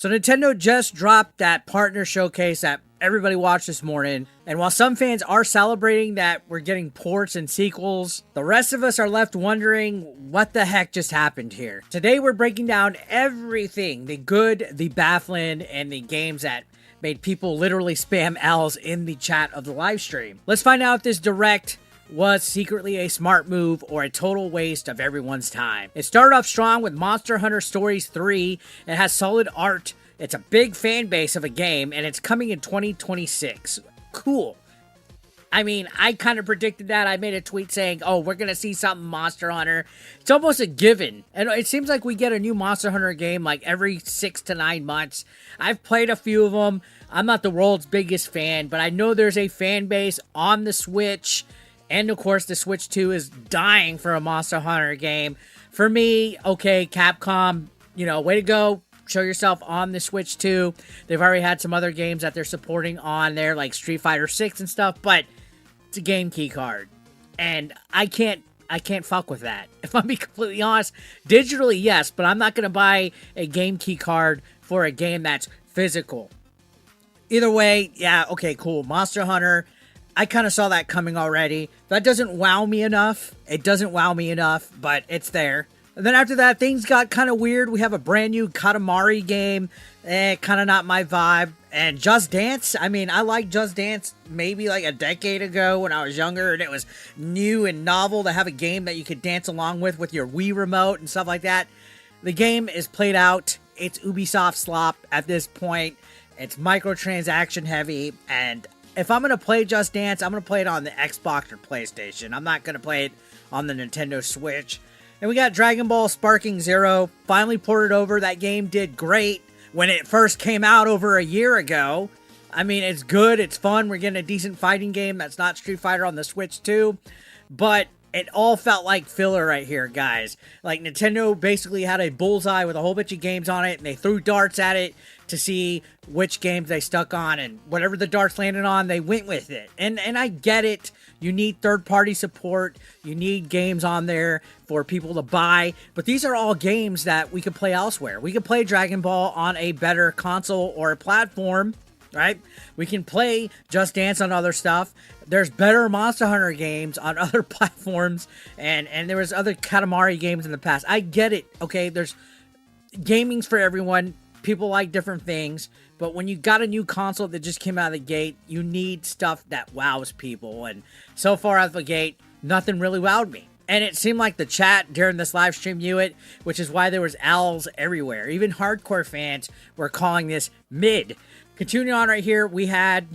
So Nintendo just dropped that partner showcase that everybody watched this morning, and while some fans are celebrating that we're getting ports and sequels, the rest of us are left wondering what the heck just happened here. Today we're breaking down everything, the good, the baffling, and the games that made people literally spam L's in the chat of the live stream. Let's find out if this direct was secretly a smart move or a total waste of everyone's time. It started off strong with Monster Hunter Stories 3. It has solid art. It's a big fan base of a game, and it's coming in 2026. Cool. I mean, I kind of predicted that. I made a tweet saying, oh, we're going to see something Monster Hunter. It's almost a given. And it seems like we get a new Monster Hunter game like every 6 to 9 months. I've played a few of them. I'm not the world's biggest fan, but I know there's a fan base on the Switch. And of course, the Switch 2 is dying for a Monster Hunter game. For me, okay, Capcom, way to go. Show yourself on the Switch 2. They've already had some other games that they're supporting on there, like Street Fighter 6 and stuff, but it's a game key card. And I can't fuck with that. If I'm being completely honest, digitally, yes, but I'm not going to buy a game key card for a game that's physical. Either way, yeah, okay, cool. Monster Hunter, I kind of saw that coming already. That doesn't wow me enough. It doesn't wow me enough, but it's there. And then after that, things got kind of weird. We have a brand new Katamari game. Kind of not my vibe. And Just Dance. I mean, I liked Just Dance maybe like a decade ago when I was younger. And it was new and novel to have a game that you could dance along with your Wii remote and stuff like that. The game is played out. It's Ubisoft slop at this point. It's microtransaction heavy. And if I'm going to play Just Dance, I'm going to play it on the Xbox or PlayStation. I'm not going to play it on the Nintendo Switch. And we got Dragon Ball Sparking Zero, finally ported over. That game did great when it first came out over a year ago. I mean, it's good, it's fun. We're getting a decent fighting game that's not Street Fighter on the Switch too. But it all felt like filler right here, guys. Like, Nintendo basically had a bullseye with a whole bunch of games on it, and they threw darts at it to see which games they stuck on, and whatever the darts landed on, they went with it. And I get it. You need third-party support. You need games on there for people to buy. But these are all games that we could play elsewhere. We could play Dragon Ball on a better console or a platform, right? We can play Just Dance on other stuff. There's better Monster Hunter games on other platforms, and there was other Katamari games in the past. I get it, okay? There's gaming's for everyone. People like different things, but when you got a new console that just came out of the gate, you need stuff that wows people, and so far out of the gate, nothing really wowed me. And it seemed like the chat during this live stream knew it, which is why there was owls everywhere. Even hardcore fans were calling this mid. Continuing on right here, we had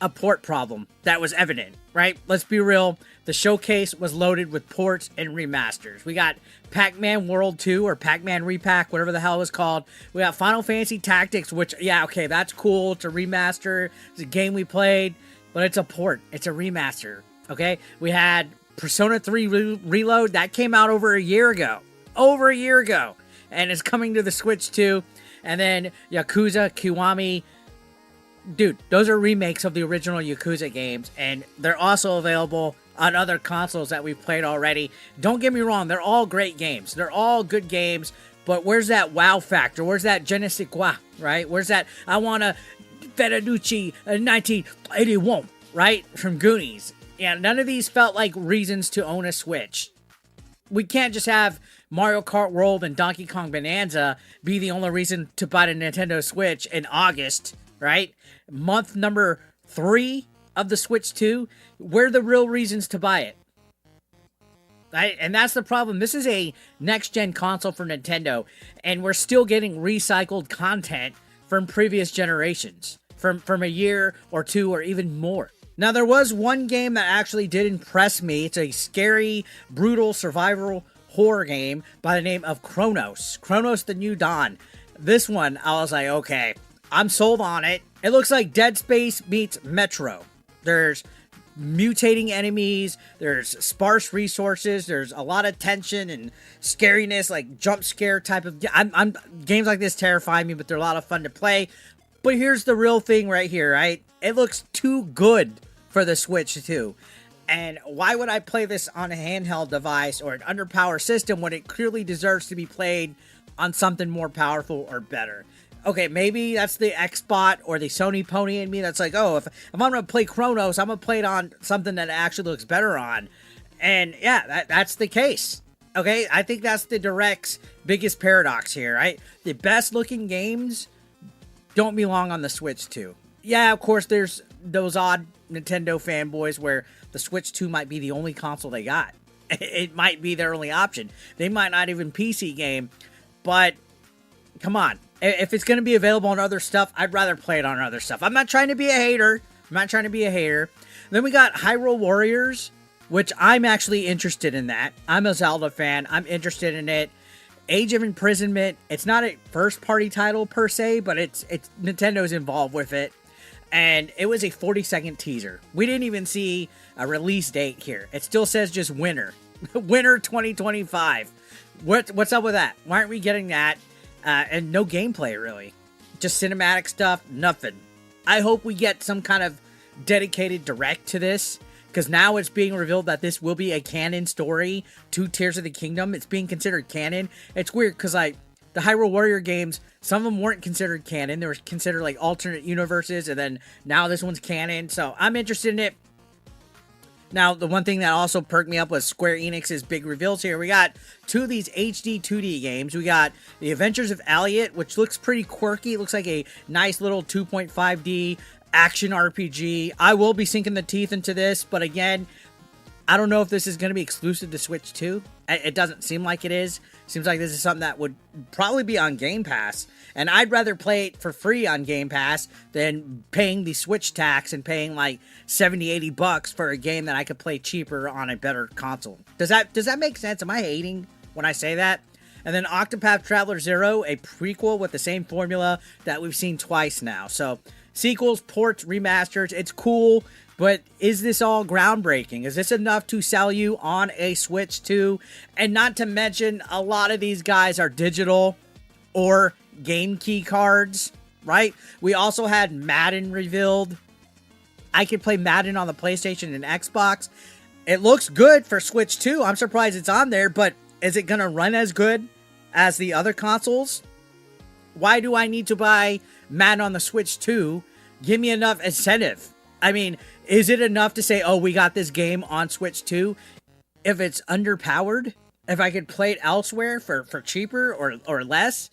a port problem that was evident, right? Let's be real. The showcase was loaded with ports and remasters. We got Pac-Man World 2 or Pac-Man Repack, whatever the hell it was called. We got Final Fantasy Tactics, which, yeah, okay, that's cool. It's a remaster. It's a game we played, but it's a port. It's a remaster, okay? We had Persona 3 Reload. That came out over a year ago. And it's coming to the Switch too. And then Yakuza Kiwami. Dude, those are remakes of the original Yakuza games, and they're also available on other consoles that we've played already. Don't get me wrong, they're all great games. They're all good games, but where's that wow factor? Where's that je ne sais quoi, right? Where's that, I want a Federici 1981, right? From Goonies. Yeah, none of these felt like reasons to own a Switch. We can't just have Mario Kart World and Donkey Kong Bonanza be the only reason to buy the Nintendo Switch in August, right? Month number 3 of the Switch 2, where are the real reasons to buy it? Right? And that's the problem. This is a next-gen console for Nintendo, and we're still getting recycled content from previous generations, from a year or two or even more. Now, there was one game that actually did impress me. It's a scary, brutal survival horror game by the name of Chronos. Chronos: The New Dawn. This one, I was like, okay, I'm sold on it. It looks like Dead Space meets Metro. There's mutating enemies, there's sparse resources, there's a lot of tension and scariness, like jump scare type of... games like this terrify me, but they're a lot of fun to play. But here's the real thing right here, right? It looks too good for the Switch 2. And why would I play this on a handheld device or an underpowered system when it clearly deserves to be played on something more powerful or better. Okay, maybe that's the Xbot or the Sony pony in me that's like, oh, if I'm going to play Chronos, I'm going to play it on something that actually looks better on. And yeah, that's the case. Okay, I think that's the Direct's biggest paradox here, right? The best looking games don't belong on the Switch 2. Yeah, of course, there's those odd Nintendo fanboys where the Switch 2 might be the only console they got. It might be their only option. They might not even PC game, but come on. If it's going to be available on other stuff, I'd rather play it on other stuff. I'm not trying to be a hater. Then we got Hyrule Warriors, which I'm actually interested in that. I'm a Zelda fan. I'm interested in it. Age of Imprisonment. It's not a first-party title per se, but it's Nintendo's involved with it. And it was a 40-second teaser. We didn't even see a release date here. It still says just winter. Winter 2025. What's up with that? Why aren't we getting that? And no gameplay, really. Just cinematic stuff, nothing. I hope we get some kind of dedicated direct to this, because now it's being revealed that this will be a canon story to Tears of the Kingdom. It's being considered canon. It's weird, because, like, the Hyrule Warrior games, some of them weren't considered canon. They were considered, like, alternate universes, and then now this one's canon, so I'm interested in it. Now, the one thing that also perked me up was Square Enix's big reveals here. We got two of these HD 2D games. We got The Adventures of Elliot, which looks pretty quirky. It looks like a nice little 2.5D action RPG. I will be sinking the teeth into this, but again, I don't know if this is going to be exclusive to Switch 2. It doesn't seem like it is. Seems like this is something that would probably be on Game Pass. And I'd rather play it for free on Game Pass than paying the Switch tax and paying like 70, 80 bucks for a game that I could play cheaper on a better console. Does that make sense? Am I hating when I say that? And then Octopath Traveler 0, a prequel with the same formula that we've seen twice now. So sequels, ports, remasters, it's cool. But is this all groundbreaking? Is this enough to sell you on a Switch 2? And not to mention, a lot of these guys are digital or game key cards, right? We also had Madden revealed. I could play Madden on the PlayStation and Xbox. It looks good for Switch 2. I'm surprised it's on there, but is it going to run as good as the other consoles? Why do I need to buy Madden on the Switch 2? Give me enough incentive. I mean, is it enough to say, oh, we got this game on Switch 2? If it's underpowered, if I could play it elsewhere for cheaper or less,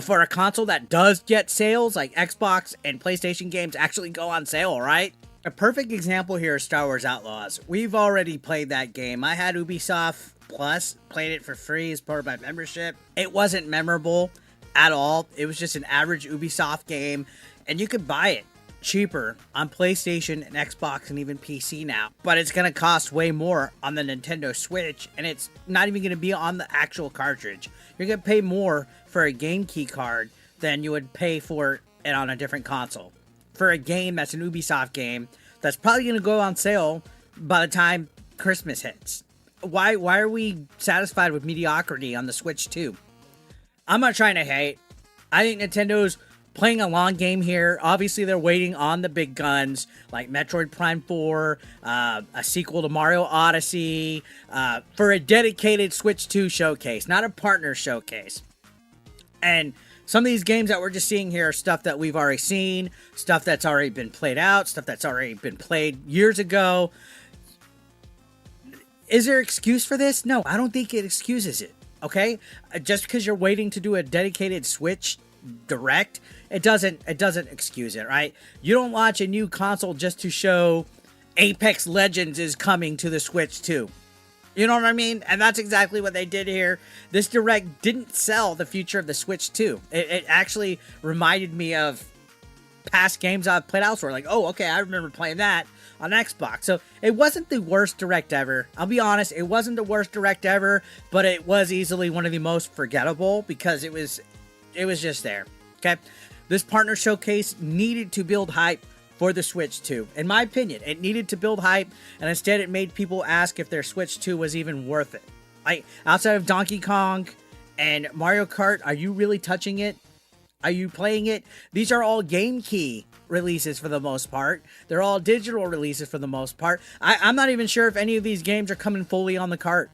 for a console that does get sales, like Xbox and PlayStation games actually go on sale, right? A perfect example here is Star Wars Outlaws. We've already played that game. I had Ubisoft Plus, played it for free as part of my membership. It wasn't memorable at all. It was just an average Ubisoft game, and you could buy it cheaper on PlayStation and Xbox and even PC now, but it's going to cost way more on the Nintendo Switch, and it's not even going to be on the actual cartridge. You're going to pay more for a game key card than you would pay for it on a different console for a game that's an Ubisoft game that's probably going to go on sale by the time Christmas hits. Why are we satisfied with mediocrity on the Switch 2? I'm not trying to hate. I think Nintendo's playing a long game here. Obviously, they're waiting on the big guns like Metroid Prime 4, a sequel to Mario Odyssey, for a dedicated Switch 2 showcase, not a partner showcase. And some of these games that we're just seeing here are stuff that we've already seen, stuff that's already been played out, stuff that's already been played years ago. Is there an excuse for this? No, I don't think it excuses it, okay? Just because you're waiting to do a dedicated Switch Direct, it doesn't excuse it, right? You don't launch a new console just to show Apex Legends is coming to the Switch 2. You know what I mean? And that's exactly what they did here. This Direct didn't sell the future of the Switch 2. It actually reminded me of past games I've played elsewhere. Like, oh, okay, I remember playing that on Xbox. So it wasn't the worst Direct ever. I'll be honest, it wasn't the worst Direct ever, but it was easily one of the most forgettable because it was just there. Okay? This partner showcase needed to build hype for the Switch 2. In my opinion, it needed to build hype, and instead it made people ask if their Switch 2 was even worth it. Like, outside of Donkey Kong and Mario Kart, are you really touching it? Are you playing it? These are all game key releases for the most part. They're all digital releases for the most part. I'm not even sure if any of these games are coming fully on the cart.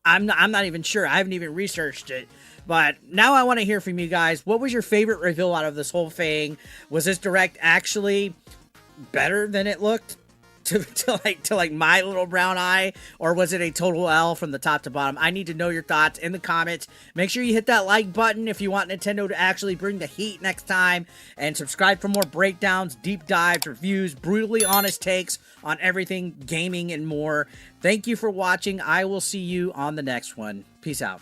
I'm not even sure. I haven't even researched it. But now I want to hear from you guys. What was your favorite reveal out of this whole thing? Was this direct actually better than it looked to like my little brown eye, or was it a total L from the top to bottom? I need to know your thoughts in the comments. Make sure you hit that like button if you want Nintendo to actually bring the heat next time, and subscribe for more breakdowns, deep dives, reviews, brutally honest takes on everything gaming and more. Thank you for watching. I will see you on the next one. Peace out.